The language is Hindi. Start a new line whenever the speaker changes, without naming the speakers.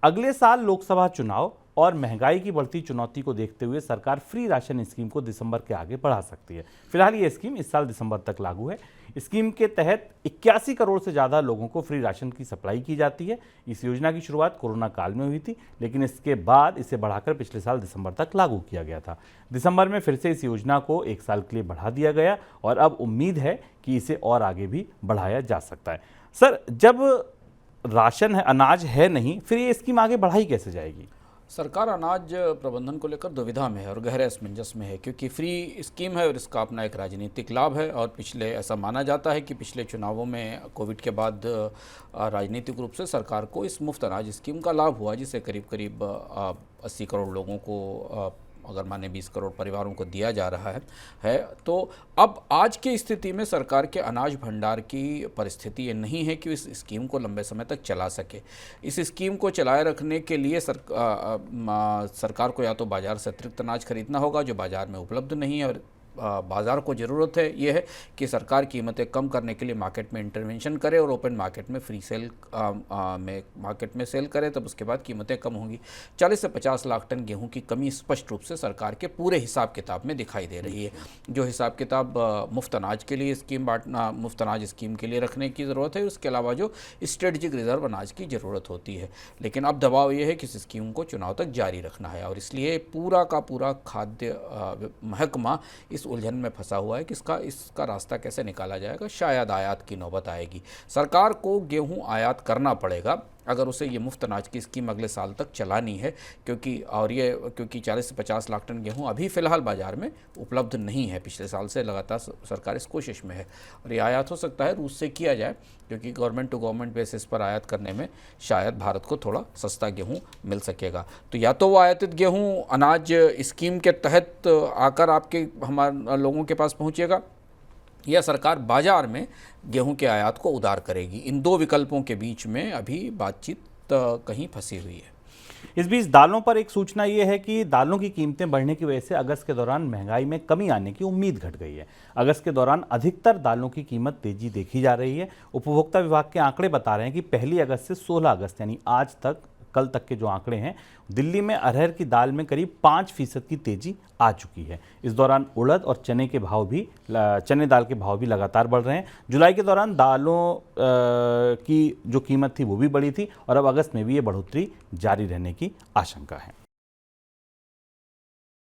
अगले साल लोकसभा चुनाव और महंगाई की बढ़ती चुनौती को देखते हुए सरकार फ्री राशन स्कीम को दिसंबर के आगे बढ़ा सकती है। फिलहाल ये स्कीम इस साल दिसंबर तक लागू है। स्कीम के तहत 81 करोड़ से ज़्यादा लोगों को फ्री राशन की सप्लाई की जाती है। इस योजना की शुरुआत कोरोना काल में हुई थी, लेकिन इसके बाद इसे बढ़ाकर पिछले साल दिसंबर तक लागू किया गया था। दिसंबर में फिर से इस योजना को 1 साल के लिए बढ़ा दिया गया और अब उम्मीद है कि इसे और आगे भी बढ़ाया जा सकता है। सर, जब राशन है, अनाज है नहीं, फिर ये स्कीम आगे बढ़ाई कैसे जाएगी?
सरकार अनाज प्रबंधन को लेकर दुविधा में है और गहरे असमंजस में है, क्योंकि फ्री स्कीम है और इसका अपना एक राजनीतिक लाभ है। और पिछले ऐसा माना जाता है कि पिछले चुनावों में कोविड के बाद राजनीतिक रूप से सरकार को इस मुफ्त अनाज स्कीम का लाभ हुआ, जिसे करीब करीब 80 करोड़ लोगों को, अगर माने 20 करोड़ परिवारों को दिया जा रहा है। तो अब आज की स्थिति में सरकार के अनाज भंडार की परिस्थिति ये नहीं है कि इस स्कीम को लंबे समय तक चला सके। इस स्कीम को चलाए रखने के लिए सरकार को या तो बाज़ार से अतिरिक्त अनाज खरीदना होगा जो बाज़ार में उपलब्ध नहीं है, और बाज़ार को ज़रूरत है ये है कि सरकार कीमतें कम करने के लिए मार्केट में इंटरवेंशन करे और ओपन मार्केट में फ्री सेल मार्केट में सेल करे, तब उसके बाद कीमतें कम होंगी। 40 से 50 लाख टन गेहूं की कमी स्पष्ट रूप से सरकार के पूरे हिसाब किताब में दिखाई दे रही है। जो हिसाब किताब मुफ्त अनाज के लिए स्कीम बांटना, मुफ्त अनाज स्कीम के लिए रखने की ज़रूरत है, उसके अलावा जो स्ट्रेटजिक रिजर्व अनाज की ज़रूरत होती है। लेकिन अब दबाव ये है कि इस स्कीम को चुनाव तक जारी रखना है, और इसलिए पूरा का पूरा खाद्य महकमा इस उलझन में फंसा हुआ है कि इसका रास्ता कैसे निकाला जाएगा। शायद आयात की नौबत आएगी। सरकार को गेहूं आयात करना पड़ेगा अगर उसे ये मुफ्त अनाज की स्कीम अगले साल तक चलानी है, क्योंकि 40 से 50 लाख टन गेहूं अभी फ़िलहाल बाज़ार में उपलब्ध नहीं है। पिछले साल से लगातार सरकार इस कोशिश में है, और ये आयात हो सकता है रूस से किया जाए, क्योंकि गवर्नमेंट टू गवर्नमेंट बेसिस पर आयात करने में शायद भारत को थोड़ा सस्ता गेहूँ मिल सकेगा। तो या तो वो आयातित गेहूँ अनाज स्कीम के तहत आकर हमारे लोगों के पहुँच पहुँचेगा, या सरकार बाजार में गेहूं के आयात को उदार करेगी। इन दो विकल्पों के बीच में अभी बातचीत कहीं फंसी हुई है।
इस बीच दालों पर एक सूचना ये है कि दालों की कीमतें बढ़ने की वजह से अगस्त के दौरान महंगाई में कमी आने की उम्मीद घट गई है। अगस्त के दौरान अधिकतर दालों की कीमत तेजी देखी जा रही है। उपभोक्ता विभाग के आंकड़े बता रहे हैं कि 1 अगस्त से 16 अगस्त यानी आज तक, कल तक के जो आंकड़े हैं, दिल्ली में अरहर की दाल में करीब 5% की तेजी आ चुकी है। इस दौरान उड़द और चने दाल के भाव भी लगातार बढ़ रहे हैं। जुलाई के दौरान दालों की जो कीमत थी वो भी बढ़ी थी, और अब अगस्त में भी ये बढ़ोतरी जारी रहने की आशंका है।